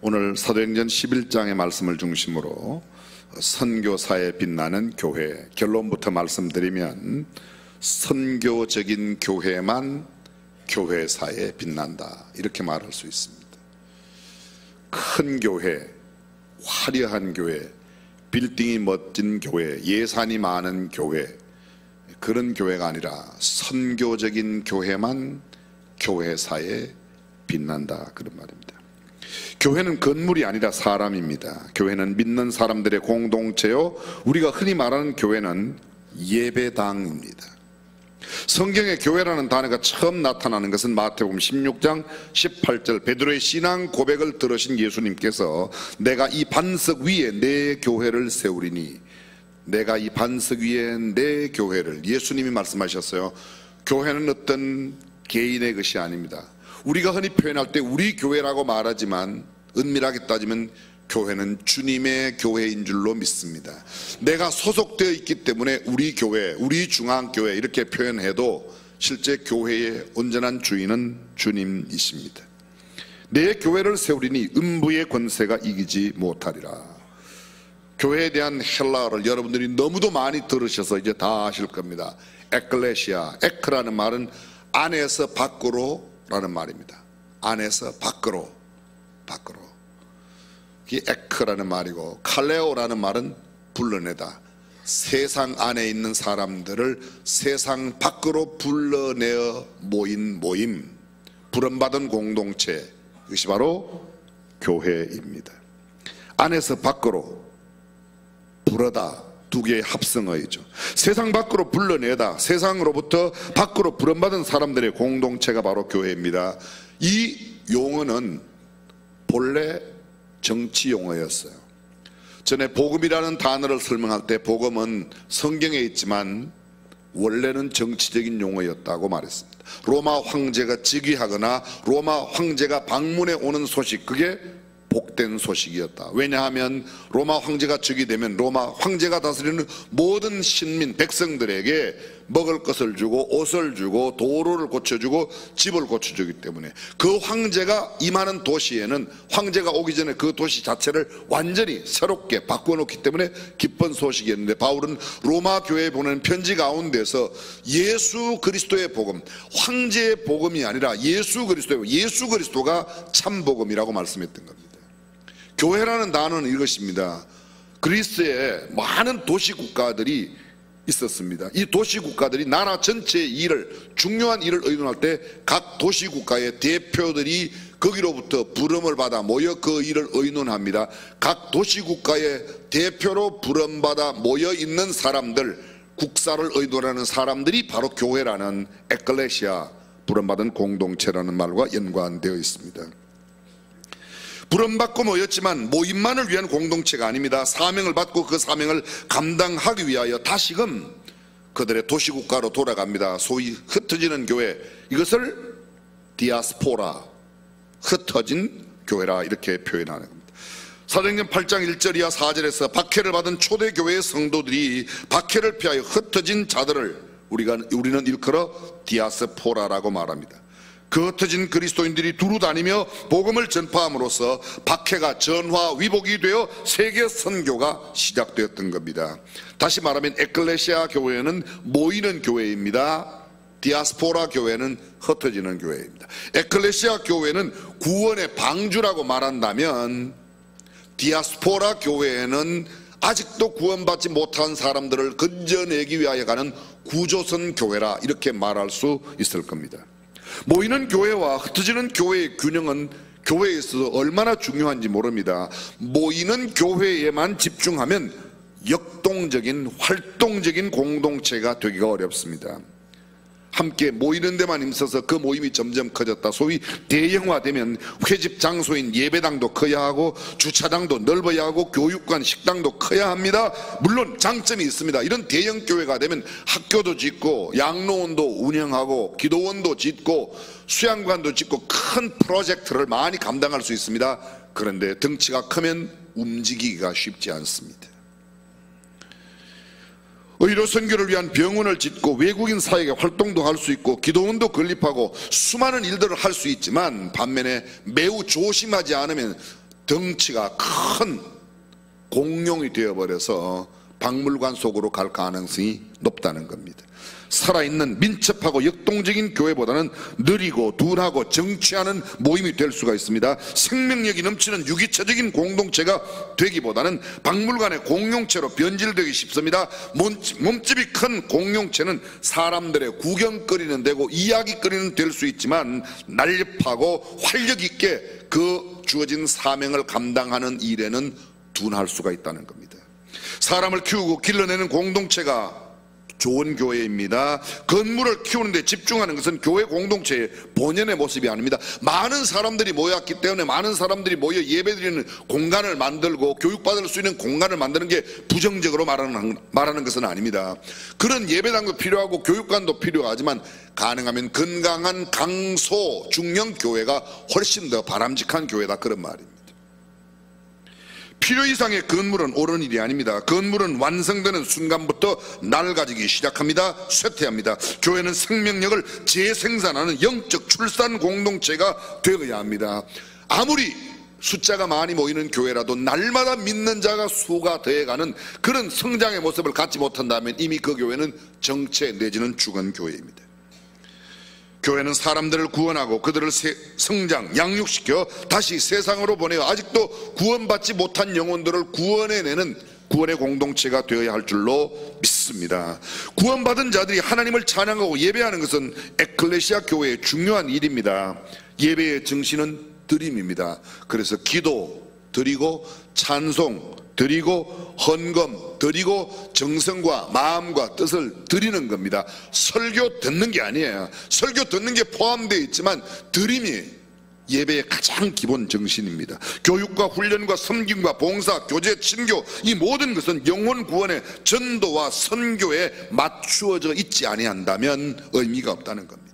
오늘 사도행전 11장의 말씀을 중심으로 선교사에 빛나는 교회, 결론부터 말씀드리면 선교적인 교회만 교회사에 빛난다, 이렇게 말할 수 있습니다. 큰 교회, 화려한 교회, 빌딩이 멋진 교회, 예산이 많은 교회, 그런 교회가 아니라 선교적인 교회만 교회사에 빛난다, 그런 말입니다. 교회는 건물이 아니라 사람입니다. 교회는 믿는 사람들의 공동체요, 우리가 흔히 말하는 교회는 예배당입니다. 성경에 교회라는 단어가 처음 나타나는 것은 마태복음 16장 18절, 베드로의 신앙 고백을 들으신 예수님께서 내가 이 반석 위에 내 교회를 세우리니, 내가 이 반석 위에 내 교회를, 예수님이 말씀하셨어요. 교회는 어떤 개인의 것이 아닙니다. 우리가 흔히 표현할 때 우리 교회라고 말하지만 은밀하게 따지면 교회는 주님의 교회인 줄로 믿습니다. 내가 소속되어 있기 때문에 우리 교회, 우리 중앙교회 이렇게 표현해도 실제 교회의 온전한 주인은 주님이십니다. 내 교회를 세우리니 음부의 권세가 이기지 못하리라. 교회에 대한 헬라어를 여러분들이 너무도 많이 들으셔서 이제 다 아실 겁니다. 에클레시아, 에크라는 말은 안에서 밖으로 라는 말입니다. 안에서 밖으로, 밖으로. 이게 에크라는 말이고, 칼레오라는 말은 불러내다. 세상 안에 있는 사람들을 세상 밖으로 불러내어 모인 모임, 부름받은 공동체, 이것이 바로 교회입니다. 안에서 밖으로 불어다, 두 개의 합성어이죠. 세상 밖으로 불러내다, 세상으로부터 밖으로 부름받은 사람들의 공동체가 바로 교회입니다. 이 용어는 본래 정치 용어였어요. 전에 복음이라는 단어를 설명할 때 복음은 성경에 있지만 원래는 정치적인 용어였다고 말했습니다. 로마 황제가 즉위하거나 로마 황제가 방문해 오는 소식, 그게 복된 소식이었다. 왜냐하면 로마 황제가 즉위되면 로마 황제가 다스리는 모든 신민, 백성들에게 먹을 것을 주고 옷을 주고 도로를 고쳐주고 집을 고쳐주기 때문에 그 황제가 임하는 도시에는 황제가 오기 전에 그 도시 자체를 완전히 새롭게 바꿔놓기 때문에 기쁜 소식이었는데, 바울은 로마 교회에 보내는 편지 가운데서 예수 그리스도의 복음, 황제의 복음이 아니라 예수 그리스도가 참 복음이라고 말씀했던 겁니다. 교회라는 단어는 이것입니다. 그리스에 많은 도시국가들이 있었습니다. 이 도시국가들이 나라 전체의 일을, 중요한 일을 의논할 때 각 도시국가의 대표들이 거기로부터 부름을 받아 모여 그 일을 의논합니다. 각 도시국가의 대표로 부름받아 모여 있는 사람들, 국사를 의논하는 사람들이 바로 교회라는 에클레시아, 부름받은 공동체라는 말과 연관되어 있습니다. 부름받고 모였지만 모임만을 위한 공동체가 아닙니다. 사명을 받고 그 사명을 감당하기 위하여 다시금 그들의 도시국가로 돌아갑니다. 소위 흩어지는 교회, 이것을 디아스포라, 흩어진 교회라 이렇게 표현하는 겁니다. 사도행전 8장 1절 이하 4절에서 박해를 받은 초대교회의 성도들이 박해를 피하여 흩어진 자들을 우리는 일컬어 디아스포라라고 말합니다. 그 흩어진 그리스도인들이 두루 다니며 복음을 전파함으로써 박해가 전화 위복이 되어 세계 선교가 시작되었던 겁니다. 다시 말하면 에클레시아 교회는 모이는 교회입니다. 디아스포라 교회는 흩어지는 교회입니다. 에클레시아 교회는 구원의 방주라고 말한다면, 디아스포라 교회는 아직도 구원받지 못한 사람들을 건져내기 위하여 가는 구조선 교회라 이렇게 말할 수 있을 겁니다. 모이는 교회와 흩어지는 교회의 균형은 교회에 있어서 얼마나 중요한지 모릅니다. 모이는 교회에만 집중하면 역동적인, 활동적인 공동체가 되기가 어렵습니다. 함께 모이는 데만 힘써서 그 모임이 점점 커졌다. 소위 대형화되면 회집 장소인 예배당도 커야 하고 주차장도 넓어야 하고 교육관, 식당도 커야 합니다. 물론 장점이 있습니다. 이런 대형 교회가 되면 학교도 짓고 양로원도 운영하고 기도원도 짓고 수양관도 짓고 큰 프로젝트를 많이 감당할 수 있습니다. 그런데 덩치가 크면 움직이기가 쉽지 않습니다. 의료 선교를 위한 병원을 짓고 외국인 사회에 활동도 할 수 있고 기도원도 건립하고 수많은 일들을 할 수 있지만, 반면에 매우 조심하지 않으면 덩치가 큰 공룡이 되어버려서 박물관 속으로 갈 가능성이 높다는 겁니다. 살아있는 민첩하고 역동적인 교회보다는 느리고 둔하고 정취하는 모임이 될 수가 있습니다. 생명력이 넘치는 유기체적인 공동체가 되기보다는 박물관의 공룡체로 변질되기 쉽습니다. 몸집이 큰 공룡체는 사람들의 구경거리는 되고 이야기거리는 될 수 있지만 날렵하고 활력 있게 그 주어진 사명을 감당하는 일에는 둔할 수가 있다는 겁니다. 사람을 키우고 길러내는 공동체가 좋은 교회입니다. 건물을 키우는데 집중하는 것은 교회 공동체의 본연의 모습이 아닙니다. 많은 사람들이 모였기 때문에 많은 사람들이 모여 예배드리는 공간을 만들고 교육받을 수 있는 공간을 만드는 게 부정적으로 말하는 것은 아닙니다. 그런 예배당도 필요하고 교육관도 필요하지만 가능하면 건강한 강소 중형 교회가 훨씬 더 바람직한 교회다, 그런 말입니다. 필요 이상의 건물은 옳은 일이 아닙니다. 건물은 완성되는 순간부터 낡아지기 시작합니다. 쇠퇴합니다. 교회는 생명력을 재생산하는 영적 출산 공동체가 되어야 합니다. 아무리 숫자가 많이 모이는 교회라도 날마다 믿는 자가 수가 되어가는 그런 성장의 모습을 갖지 못한다면 이미 그 교회는 정체 내지는 죽은 교회입니다. 교회는 사람들을 구원하고 그들을 성장, 양육시켜 다시 세상으로 보내어 아직도 구원받지 못한 영혼들을 구원해내는 구원의 공동체가 되어야 할 줄로 믿습니다. 구원받은 자들이 하나님을 찬양하고 예배하는 것은 에클레시아 교회의 중요한 일입니다. 예배의 정신은 드림입니다. 그래서 기도 드리고 찬송 드리고 헌금 드리고 정성과 마음과 뜻을 드리는 겁니다. 설교 듣는 게 아니에요. 설교 듣는 게 포함되어 있지만 드림이 예배의 가장 기본 정신입니다. 교육과 훈련과 섬김과 봉사, 교제, 친교, 이 모든 것은 영혼 구원의 전도와 선교에 맞추어져 있지 아니한다면 의미가 없다는 겁니다.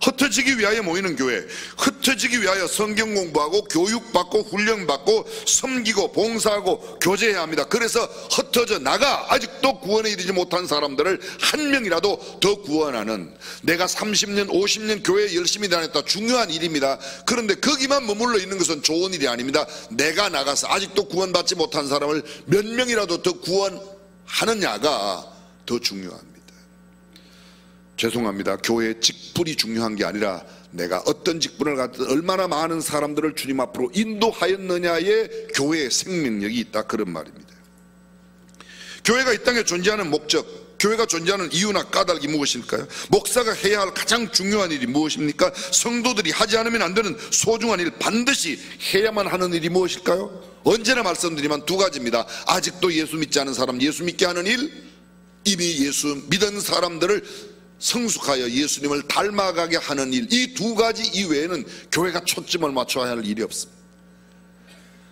흩어지기 위하여 모이는 교회, 흩어지기 위하여 성경 공부하고 교육받고 훈련받고 섬기고 봉사하고 교제해야 합니다. 그래서 흩어져 나가 아직도 구원에 이르지 못한 사람들을 한 명이라도 더 구원하는, 내가 30년 50년 교회에 열심히 다녔다, 중요한 일입니다. 그런데 거기만 머물러 있는 것은 좋은 일이 아닙니다. 내가 나가서 아직도 구원받지 못한 사람을 몇 명이라도 더 구원하느냐가 더 중요합니다. 죄송합니다. 교회의 직분이 중요한 게 아니라 내가 어떤 직분을 갖든 얼마나 많은 사람들을 주님 앞으로 인도하였느냐에 교회의 생명력이 있다, 그런 말입니다. 교회가 이 땅에 존재하는 목적, 교회가 존재하는 이유나 까닭이 무엇일까요? 목사가 해야 할 가장 중요한 일이 무엇입니까? 성도들이 하지 않으면 안 되는 소중한 일, 반드시 해야만 하는 일이 무엇일까요? 언제나 말씀드리면 두 가지입니다. 아직도 예수 믿지 않은 사람 예수 믿게 하는 일, 이미 예수 믿은 사람들을 성숙하여 예수님을 닮아가게 하는 일, 이 두 가지 이외에는 교회가 초점을 맞춰야 할 일이 없습니다.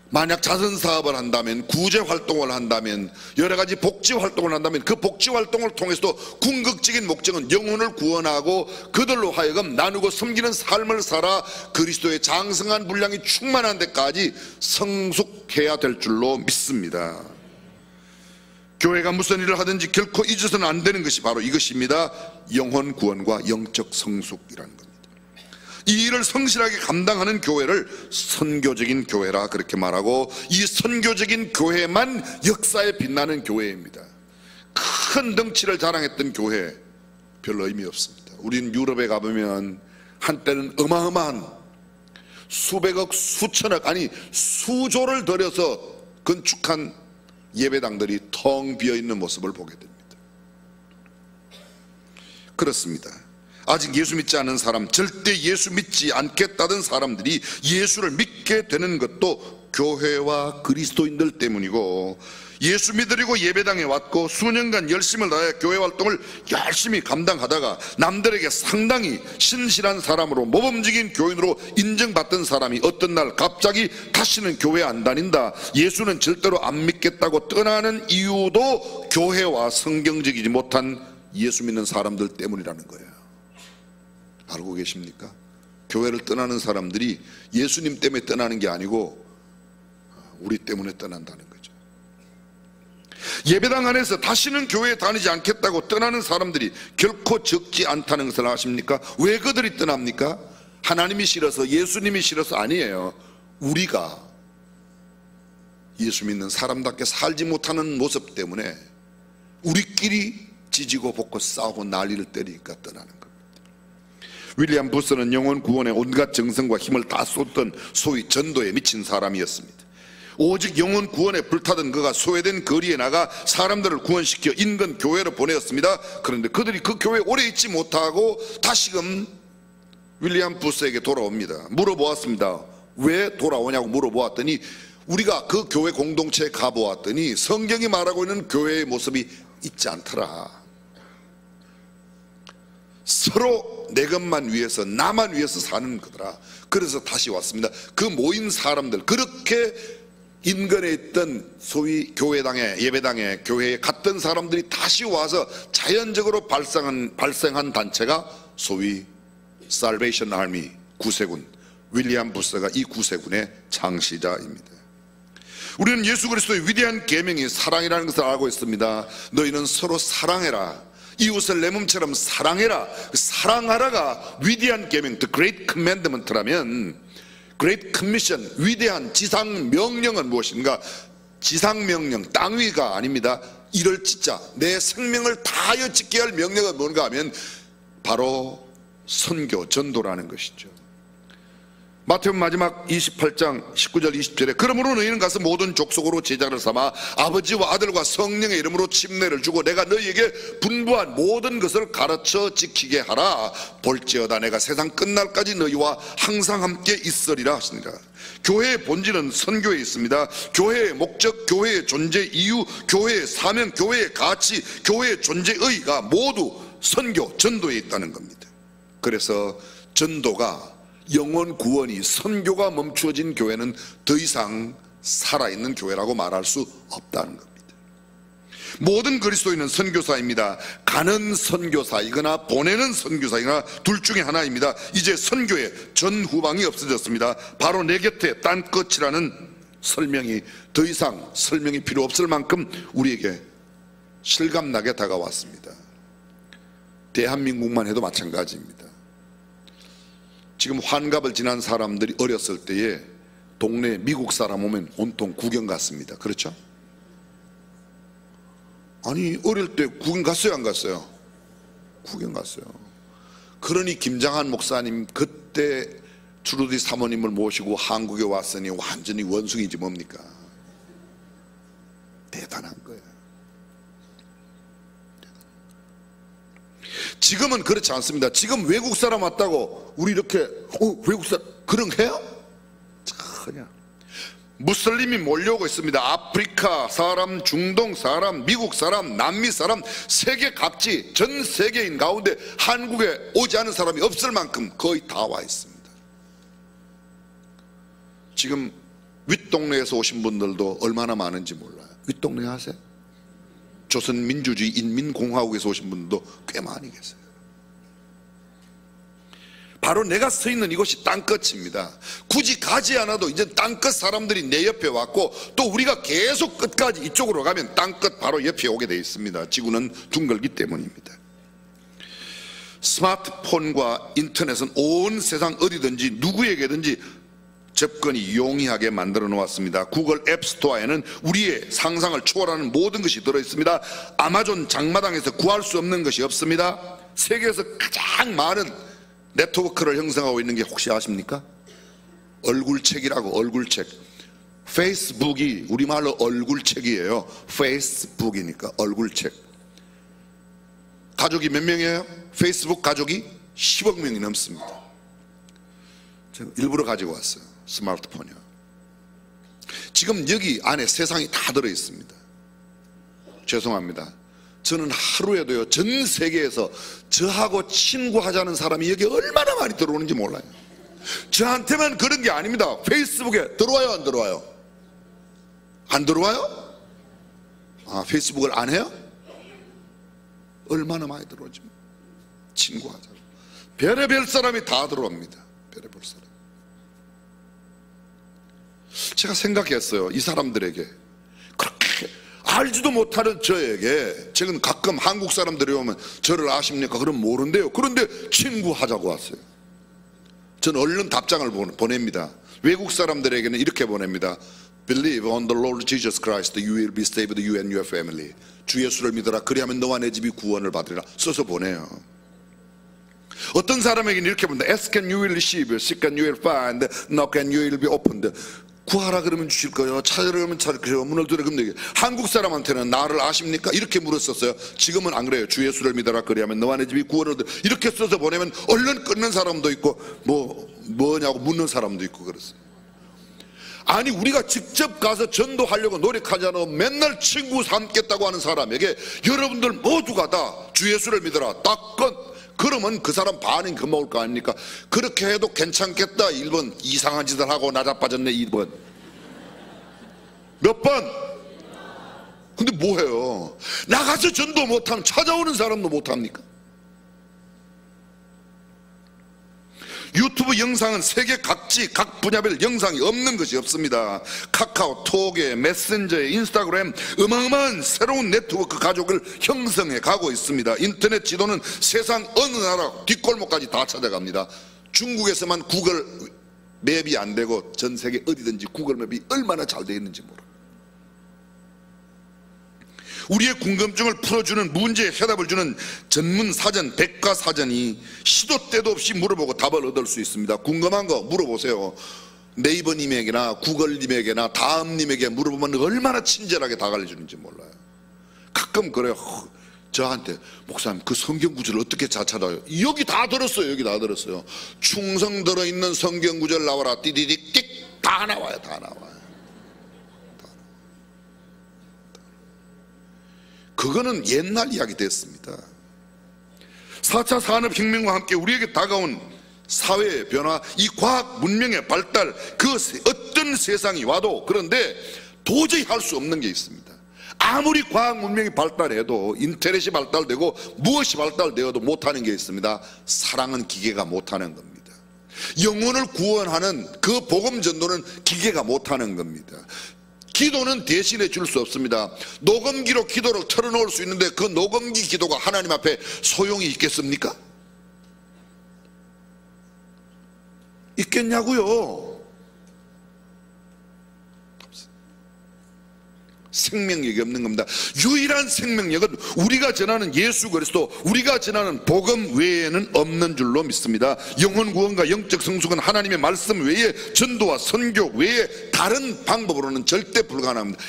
만약 자선사업을 한다면, 구제활동을 한다면, 여러가지 복지활동을 한다면 그 복지활동을 통해서도 궁극적인 목적은 영혼을 구원하고 그들로 하여금 나누고 섬기는 삶을 살아 그리스도의 장성한 분량이 충만한 데까지 성숙해야 될 줄로 믿습니다. 교회가 무슨 일을 하든지 결코 잊어서는 안 되는 것이 바로 이것입니다. 영혼 구원과 영적 성숙이라는 겁니다. 이 일을 성실하게 감당하는 교회를 선교적인 교회라 그렇게 말하고, 이 선교적인 교회만 역사에 빛나는 교회입니다. 큰 덩치를 자랑했던 교회 별로 의미 없습니다. 우리는 유럽에 가보면 한때는 어마어마한 수백억 수천억 아니 수조를 들여서 건축한 예배당들이 텅 비어있는 모습을 보게 됩니다. 그렇습니다. 아직 예수 믿지 않은 사람, 절대 예수 믿지 않겠다던 사람들이 예수를 믿게 되는 것도 교회와 그리스도인들 때문이고, 예수 믿으려고 예배당에 왔고 수년간 열심을 다해 교회 활동을 열심히 감당하다가 남들에게 상당히 신실한 사람으로 모범적인 교인으로 인정받던 사람이 어떤 날 갑자기 다시는 교회 안 다닌다, 예수는 절대로 안 믿겠다고 떠나는 이유도 교회와 성경적이지 못한 예수 믿는 사람들 때문이라는 거예요. 알고 계십니까? 교회를 떠나는 사람들이 예수님 때문에 떠나는 게 아니고 우리 때문에 떠난다는 거예요. 예배당 안에서 다시는 교회에 다니지 않겠다고 떠나는 사람들이 결코 적지 않다는 것을 아십니까? 왜 그들이 떠납니까? 하나님이 싫어서, 예수님이 싫어서 아니에요. 우리가 예수 믿는 사람답게 살지 못하는 모습 때문에 우리끼리 지지고 볶고 싸우고 난리를 때리니까 떠나는 겁니다. 윌리엄 부스는 영혼 구원에 온갖 정성과 힘을 다 쏟던 소위 전도에 미친 사람이었습니다. 오직 영혼 구원에 불타던 그가 소외된 거리에 나가 사람들을 구원시켜 인근 교회로 보내었습니다. 그런데 그들이 그 교회에 오래 있지 못하고 다시금 윌리엄 부스에게 돌아옵니다. 물어보았습니다. 왜 돌아오냐고 물어보았더니 우리가 그 교회 공동체에 가보았더니 성경이 말하고 있는 교회의 모습이 있지 않더라. 서로 내 것만 위해서 나만 위해서 사는 거더라. 그래서 다시 왔습니다. 그 모인 사람들, 그렇게 인근에 있던 소위 교회당에 예배당에 교회에 갔던 사람들이 다시 와서 자연적으로 발생한 단체가 소위 살베이션 아미 구세군, 윌리엄 부스가 이 구세군의 창시자입니다. 우리는 예수 그리스도의 위대한 계명이 사랑이라는 것을 알고 있습니다. 너희는 서로 사랑해라, 이웃을 내 몸처럼 사랑해라. 사랑하라가 위대한 계명, The Great Commandment라면 Great Commission, 위대한 지상명령은 무엇인가? 지상명령, 땅 위가 아닙니다. 이를 짓자, 내 생명을 다하여 짓게 할 명령은 뭔가 하면 바로 선교, 전도라는 것이죠. 마태복음 마지막 28장 19절 20절에 그러므로 너희는 가서 모든 족속으로 제자를 삼아 아버지와 아들과 성령의 이름으로 침례를 주고 내가 너희에게 분부한 모든 것을 가르쳐 지키게 하라. 볼지어다 내가 세상 끝날까지 너희와 항상 함께 있으리라 하시니라. 교회의 본질은 선교에 있습니다. 교회의 목적, 교회의 존재 이유, 교회의 사명, 교회의 가치, 교회의 존재의가 모두 선교, 전도에 있다는 겁니다. 그래서 전도가, 영혼 구원이, 선교가 멈추어진 교회는 더 이상 살아있는 교회라고 말할 수 없다는 겁니다. 모든 그리스도인은 선교사입니다. 가는 선교사이거나 보내는 선교사이거나 둘 중에 하나입니다. 이제 선교의 전후방이 없어졌습니다. 바로 내 곁에 딴 끝이라는 설명이 더 이상 설명이 필요 없을 만큼 우리에게 실감나게 다가왔습니다. 대한민국만 해도 마찬가지입니다. 지금 환갑을 지난 사람들이 어렸을 때에 동네에 미국 사람 오면 온통 구경 갔습니다. 그렇죠? 아니 어릴 때 구경 갔어요 안 갔어요? 구경 갔어요. 그러니 김장한 목사님 그때 주루디 사모님을 모시고 한국에 왔으니 완전히 원숭이지 뭡니까? 대단한 거예요. 지금은 그렇지 않습니다. 지금 외국 사람 왔다고 우리 이렇게 외국 사람 그런 해요? 전혀. 무슬림이 몰려오고 있습니다. 아프리카 사람, 중동 사람, 미국 사람, 남미 사람, 세계 각지 전 세계인 가운데 한국에 오지 않은 사람이 없을 만큼 거의 다 와 있습니다. 지금 윗동네에서 오신 분들도 얼마나 많은지 몰라요. 윗동네 아세요? 조선민주주의 인민공화국에서 오신 분들도 꽤 많이 계세요. 바로 내가 서 있는 이곳이 땅끝입니다. 굳이 가지 않아도 이제 땅끝 사람들이 내 옆에 왔고 또 우리가 계속 끝까지 이쪽으로 가면 땅끝 바로 옆에 오게 되어 있습니다. 지구는 둥글기 때문입니다. 스마트폰과 인터넷은 온 세상 어디든지 누구에게든지 접근이 용이하게 만들어 놓았습니다. 구글 앱스토어에는 우리의 상상을 초월하는 모든 것이 들어있습니다. 아마존 장마당에서 구할 수 없는 것이 없습니다. 세계에서 가장 많은 네트워크를 형성하고 있는 게 혹시 아십니까? 얼굴책이라고. 얼굴책. 페이스북이 우리말로 얼굴책이에요. 페이스북이니까 얼굴책. 가족이 몇 명이에요? 페이스북 가족이 10억 명이 넘습니다. 제가 일부러 가지고 왔어요. 스마트폰이요. 지금 여기 안에 세상이 다 들어있습니다. 죄송합니다. 저는 하루에도요 전 세계에서 저하고 친구하자는 사람이 여기 얼마나 많이 들어오는지 몰라요. 저한테만 그런 게 아닙니다. 페이스북에 들어와요 안 들어와요? 안 들어와요? 아 페이스북을 안 해요? 얼마나 많이 들어오지. 친구하자고 별의별 사람이 다 들어옵니다. 별의별 사람. 제가 생각했어요. 이 사람들에게 그렇게 알지도 못하는 저에게 지금 가끔 한국 사람들이 오면 저를 아십니까? 그럼 모른대요. 그런데 친구하자고 왔어요. 저는 얼른 답장을 보냅니다. 외국 사람들에게는 이렇게 보냅니다. Believe on the Lord Jesus Christ, you will be saved, you and your family. 주 예수를 믿어라. 그리하면 너와 내 집이 구원을 받으리라. 써서 보내요. 어떤 사람에게는 이렇게 본다. Ask and you will receive, seek and you will find, knock and you will be opened. 구하라 그러면 주실 거예요. 찾으라 그러면 찾을 거예요. 문을 두드려 그러면 되게. 한국 사람한테는 나를 아십니까? 이렇게 물었었어요. 지금은 안 그래요. 주 예수를 믿어라. 그리하면 너와 내 집이 구원을 얻으리라. 이렇게 써서 보내면 얼른 끊는 사람도 있고 뭐냐고 묻는 사람도 있고 그랬어요. 아니 우리가 직접 가서 전도하려고 노력하잖아. 맨날 친구 삼겠다고 하는 사람에게 여러분들 모두가 다 주 예수를 믿어라. 딱 그러면 그 사람 반응 금먹을 거 아닙니까? 그렇게 해도 괜찮겠다. 1번 이상한 짓을 하고 나자빠졌네. 2번 몇 번? 근데 뭐해요? 나가서 전도 못하면 찾아오는 사람도 못합니까? 유튜브 영상은 세계 각지 각 분야별 영상이 없는 것이 없습니다. 카카오톡에 메신저에 인스타그램 어마어마한 새로운 네트워크 가족을 형성해 가고 있습니다. 인터넷 지도는 세상 어느 나라 뒷골목까지 다 찾아갑니다. 중국에서만 구글 맵이 안 되고 전 세계 어디든지 구글 맵이 얼마나 잘 되어 있는지 몰라. 우리의 궁금증을 풀어주는 문제에 해답을 주는 전문 사전, 백과사전이 시도 때도 없이 물어보고 답을 얻을 수 있습니다. 궁금한 거 물어보세요. 네이버님에게나 구글님에게나 다음님에게 물어보면 얼마나 친절하게 다 가르쳐주는지 몰라요. 가끔 그래요. 저한테 목사님 그 성경 구절을 어떻게 잘 찾아요? 여기 다 들었어요. 여기 다 들었어요. 충성 들어있는 성경 구절 나와라. 띠디딕 다 나와요. 다 나와요. 그거는 옛날 이야기 됐습니다. 4차 산업혁명과 함께 우리에게 다가온 사회의 변화, 이 과학 문명의 발달, 그 어떤 세상이 와도 그런데 도저히 할 수 없는 게 있습니다. 아무리 과학 문명이 발달해도 인터넷이 발달되고 무엇이 발달되어도 못하는 게 있습니다. 사랑은 기계가 못하는 겁니다. 영혼을 구원하는 그 복음 전도는 기계가 못하는 겁니다. 기도는 대신해 줄 수 없습니다. 녹음기로 기도를 틀어놓을 수 있는데 그 녹음기 기도가 하나님 앞에 소용이 있겠습니까? 있겠냐고요? 생명력이 없는 겁니다. 유일한 생명력은 우리가 전하는 예수 그리스도, 우리가 전하는 복음 외에는 없는 줄로 믿습니다. 영혼 구원과 영적 성숙은 하나님의 말씀 외에, 전도와 선교 외에 다른 방법으로는 절대 불가능합니다.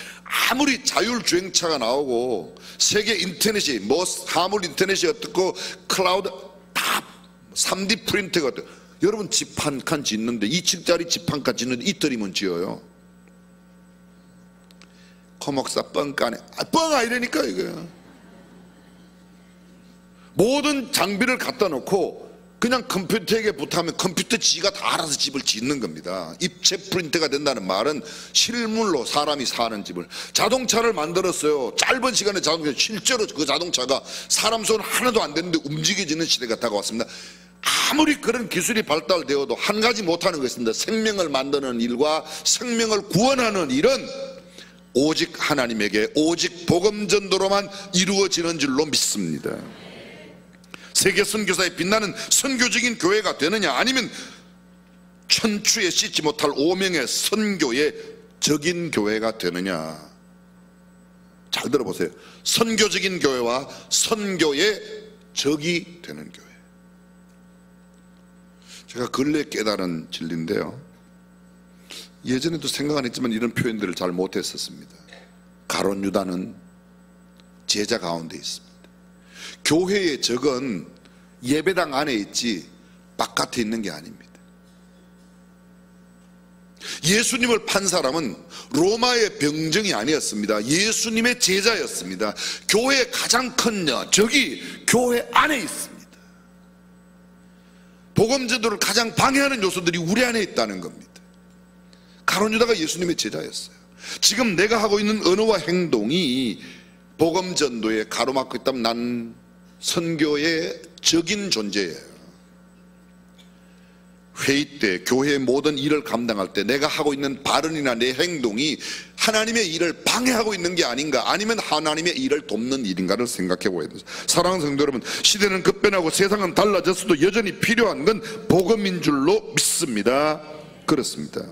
아무리 자율주행차가 나오고 세계 인터넷이 화물 인터넷이 어떻고 클라우드 다 3D 프린터가 어떻고, 여러분 집 한 칸 짓는데 2층짜리 집 한 칸 짓는데 이틀이면 지어요. 코목사 뻥까네. 뻥아 이러니까 이거야. 모든 장비를 갖다 놓고 그냥 컴퓨터에게 부탁하면 컴퓨터 지가 다 알아서 집을 짓는 겁니다. 입체 프린터가 된다는 말은 실물로 사람이 사는 집을. 자동차를 만들었어요. 짧은 시간에 자동차, 실제로 그 자동차가 사람 손 하나도 안 되는데 움직여지는 시대가 다가왔습니다. 아무리 그런 기술이 발달되어도 한 가지 못하는 것이 있습니다. 생명을 만드는 일과 생명을 구원하는 일은 오직 하나님에게 오직 복음 전도로만 이루어지는 줄로 믿습니다. 세계 선교사에 빛나는 선교적인 교회가 되느냐, 아니면 천추에 씻지 못할 오명의 선교의 적인 교회가 되느냐. 잘 들어보세요. 선교적인 교회와 선교의 적이 되는 교회. 제가 근래 깨달은 진리인데요, 예전에도 생각 안 했지만 이런 표현들을 잘 못했었습니다. 가룟 유다는 제자 가운데 있습니다. 교회의 적은 예배당 안에 있지 바깥에 있는 게 아닙니다. 예수님을 판 사람은 로마의 병정이 아니었습니다. 예수님의 제자였습니다. 교회의 가장 큰 적이 교회 안에 있습니다. 복음 전도를 가장 방해하는 요소들이 우리 안에 있다는 겁니다. 가룟 유다가 예수님의 제자였어요. 지금 내가 하고 있는 언어와 행동이 복음 전도에 가로막고 있다면 난 선교의 적인 존재예요. 회의 때, 교회의 모든 일을 감당할 때 내가 하고 있는 발언이나 내 행동이 하나님의 일을 방해하고 있는 게 아닌가, 아니면 하나님의 일을 돕는 일인가를 생각해 보아야 됩니다. 사랑하는 성도 여러분, 시대는 급변하고 세상은 달라졌어도 여전히 필요한 건 복음인 줄로 믿습니다. 그렇습니다.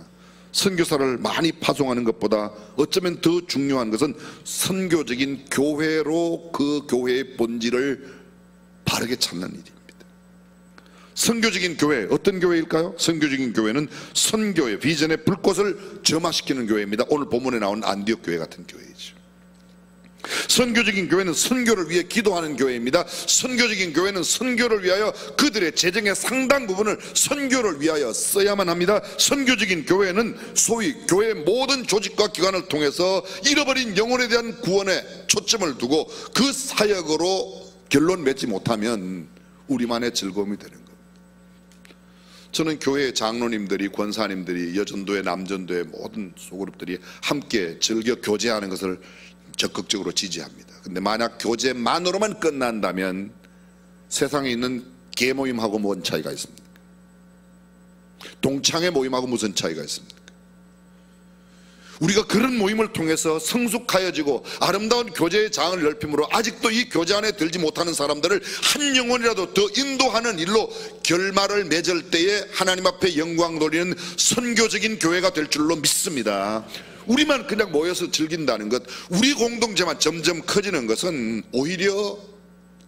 선교사를 많이 파송하는 것보다 어쩌면 더 중요한 것은 선교적인 교회로 그 교회의 본질을 바르게 찾는 일입니다. 선교적인 교회, 어떤 교회일까요? 선교적인 교회는 선교의 비전의 불꽃을 점화시키는 교회입니다. 오늘 본문에 나온 안디옥 교회 같은 교회이죠. 선교적인 교회는 선교를 위해 기도하는 교회입니다. 선교적인 교회는 선교를 위하여 그들의 재정의 상당 부분을 선교를 위하여 써야만 합니다. 선교적인 교회는 소위 교회의 모든 조직과 기관을 통해서 잃어버린 영혼에 대한 구원에 초점을 두고 그 사역으로 결론 맺지 못하면 우리만의 즐거움이 되는 겁니다. 저는 교회의 장로님들이, 권사님들이, 여전도회, 남전도회 모든 소그룹들이 함께 즐겨 교제하는 것을 적극적으로 지지합니다. 근데 만약 교제만으로만 끝난다면 세상에 있는 개모임하고 뭔 차이가 있습니까? 동창회 모임하고 무슨 차이가 있습니까? 우리가 그런 모임을 통해서 성숙하여지고 아름다운 교제의 장을 넓힘으로 아직도 이 교제 안에 들지 못하는 사람들을 한 영혼이라도 더 인도하는 일로 결말을 맺을 때에 하나님 앞에 영광 돌리는 선교적인 교회가 될 줄로 믿습니다. 우리만 그냥 모여서 즐긴다는 것, 우리 공동체만 점점 커지는 것은 오히려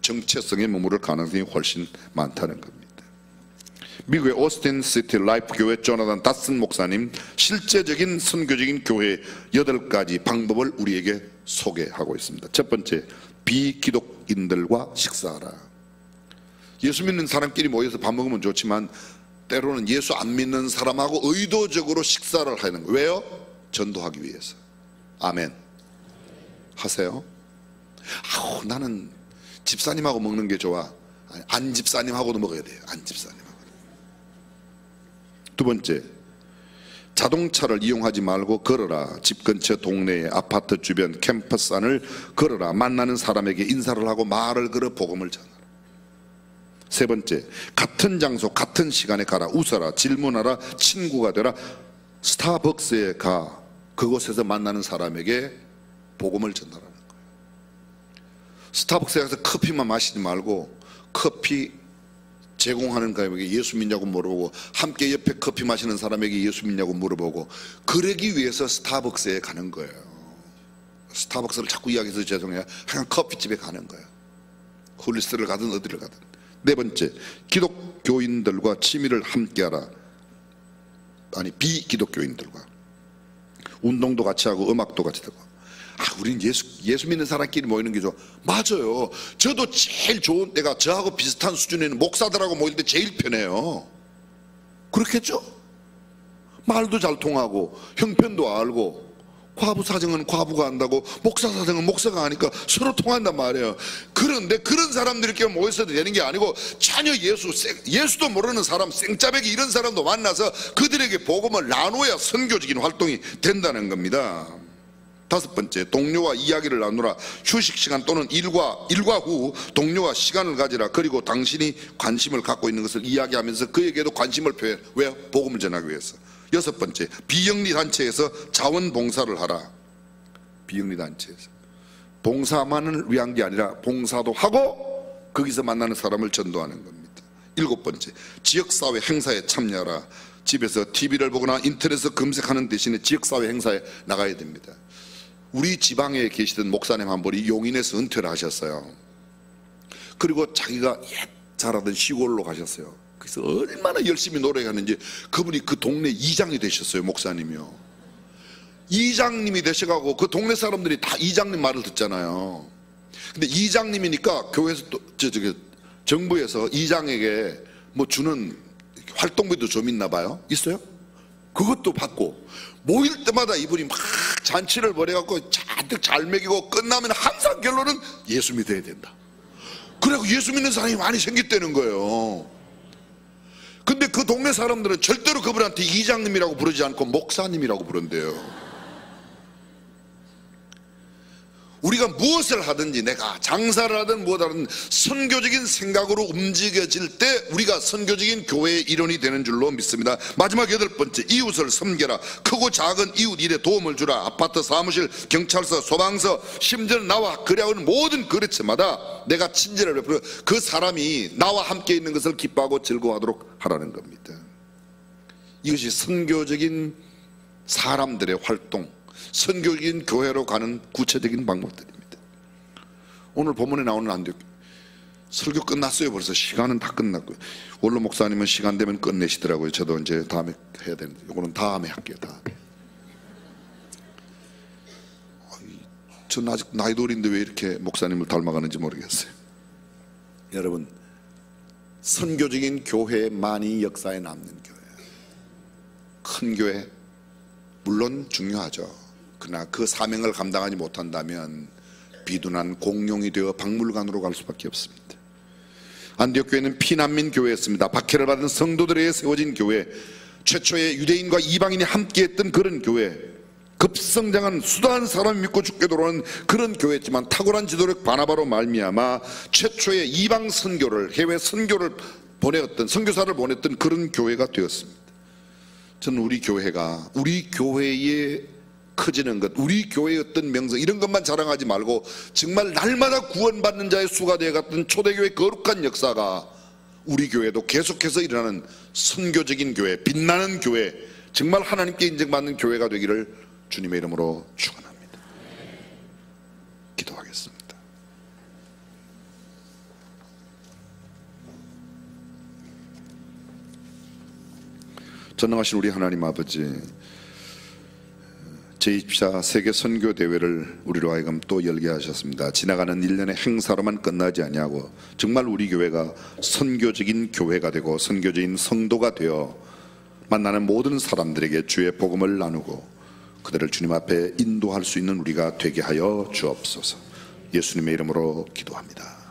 정체성에 머무를 가능성이 훨씬 많다는 겁니다. 미국의 오스틴 시티 라이프 교회 조나단 닷슨 목사님 실제적인 선교적인 교회 8가지 방법을 우리에게 소개하고 있습니다. 첫 번째, 비기독인들과 식사하라. 예수 믿는 사람끼리 모여서 밥 먹으면 좋지만 때로는 예수 안 믿는 사람하고 의도적으로 식사를 하는 거예요. 왜요? 전도하기 위해서. 아멘 하세요? 아우, 나는 집사님하고 먹는 게 좋아. 아니, 안 집사님하고도 먹어야 돼요. 안 집사님하고. 두 번째, 자동차를 이용하지 말고 걸어라. 집 근처 동네에 아파트 주변 캠퍼스 안을 걸어라. 만나는 사람에게 인사를 하고 말을 걸어 복음을 전하라. 세 번째, 같은 장소 같은 시간에 가라. 웃어라. 질문하라. 친구가 되라. 스타벅스에 가. 그곳에서 만나는 사람에게 복음을 전달하는 거예요. 스타벅스에 가서 커피만 마시지 말고 커피 제공하는 사람에게 예수 믿냐고 물어보고 함께 옆에 커피 마시는 사람에게 예수 믿냐고 물어보고 그러기 위해서 스타벅스에 가는 거예요. 스타벅스를 자꾸 이야기해서 죄송해요. 그냥 커피집에 가는 거예요. 홀리스를 가든 어디를 가든. 네 번째, 기독교인들과 취미를 함께하라. 아니, 비기독교인들과 운동도 같이 하고 음악도 같이 하고. 우린 예수 믿는 사람끼리 모이는 게 좋아. 맞아요. 저도 제일 좋은 때가 저하고 비슷한 수준에 있는 목사들하고 모일 때 제일 편해요. 그렇겠죠? 말도 잘 통하고 형편도 알고 과부 사정은 과부가 한다고 목사 사정은 목사가 하니까 서로 통한단 말이에요. 그런데 그런 사람들끼리 모여서도 되는 게 아니고 전혀 예수도 모르는 사람, 생짜배기 이런 사람도 만나서 그들에게 복음을 나눠야 선교적인 활동이 된다는 겁니다. 다섯 번째, 동료와 이야기를 나누라. 휴식 시간 또는 일과 후 동료와 시간을 가지라. 그리고 당신이 관심을 갖고 있는 것을 이야기하면서 그에게도 관심을 표해. 왜요? 복음을 전하기 위해서. 여섯 번째, 비영리 단체에서 자원봉사를 하라. 비영리 단체에서 봉사만을 위한 게 아니라 봉사도 하고 거기서 만나는 사람을 전도하는 겁니다. 일곱 번째, 지역사회 행사에 참여하라. 집에서 TV를 보거나 인터넷에서 검색하는 대신에 지역사회 행사에 나가야 됩니다. 우리 지방에 계시던 목사님 한 분이 용인에서 은퇴를 하셨어요. 그리고 자기가 잘하던 시골로 가셨어요. 그래서 얼마나 열심히 노력하는지 그분이 그 동네 이장이 되셨어요. 목사님이요. 이장님이 되셔가고 그 동네 사람들이 다 이장님 말을 듣잖아요. 근데 이장님이니까 교회에서 또 정부에서 이장에게 뭐 주는 활동비도 좀 있나 봐요. 있어요? 그것도 받고 모일 때마다 이분이 막 잔치를 벌여갖고 잔뜩 잘 먹이고 끝나면 항상 결론은 예수 믿어야 된다. 그래갖고 예수 믿는 사람이 많이 생겼다는 거예요. 근데 그 동네 사람들은 절대로 그분한테 이장님이라고 부르지 않고 목사님이라고 부른대요. 우리가 무엇을 하든지, 내가 장사를 하든 무엇을 하든 선교적인 생각으로 움직여질 때 우리가 선교적인 교회의 일원이 되는 줄로 믿습니다. 마지막 여덟 번째, 이웃을 섬겨라. 크고 작은 이웃 일에 도움을 주라. 아파트, 사무실, 경찰서, 소방서, 심지어 나와 거래하는 모든 거래처마다 내가 친절을 베풀어 그 사람이 나와 함께 있는 것을 기뻐하고 즐거워하도록 하라는 겁니다. 이것이 선교적인 사람들의 활동, 선교적인 교회로 가는 구체적인 방법들입니다. 오늘 본문에 나오는 안디옥 설교 끝났어요. 벌써 시간은 다 끝났고요. 원로 목사님은 시간 되면 끝내시더라고요. 저도 이제 다음에 해야 되는데 이거는 다음에 할게요. 다음에. 전 아직 나이도 어린데 왜 이렇게 목사님을 닮아가는지 모르겠어요. 여러분, 선교적인 교회만이 역사에 남는 교회, 큰 교회 물론 중요하죠. 그러나 그 사명을 감당하지 못한다면 비둔한 공룡이 되어 박물관으로 갈 수밖에 없습니다. 안디옥 교회는 피난민 교회였습니다. 박해를 받은 성도들에 의해 세워진 교회, 최초의 유대인과 이방인이 함께했던 그런 교회, 급성장한 수다한 사람이 믿고 죽게 돌아오는 그런 교회였지만 탁월한 지도력 바나바로 말미암아 최초의 이방 선교를, 해외 선교를 보냈던, 선교사를 보냈던 그런 교회가 되었습니다. 저는 우리 교회가, 우리 교회의 커지는 것, 우리 교회의 어떤 명성 이런 것만 자랑하지 말고 정말 날마다 구원받는 자의 수가 되어갔던 초대교회의 거룩한 역사가 우리 교회도 계속해서 일어나는 선교적인 교회, 빛나는 교회, 정말 하나님께 인정받는 교회가 되기를 주님의 이름으로 축원합니다. 기도하겠습니다. 전능하신 우리 하나님 아버지, 제24 세계 선교 대회를 우리로 하여금 또 열게 하셨습니다. 지나가는 1년의 행사로만 끝나지 아니하고 정말 우리 교회가 선교적인 교회가 되고 선교적인 성도가 되어 만나는 모든 사람들에게 주의 복음을 나누고 그들을 주님 앞에 인도할 수 있는 우리가 되게 하여 주옵소서. 예수님의 이름으로 기도합니다.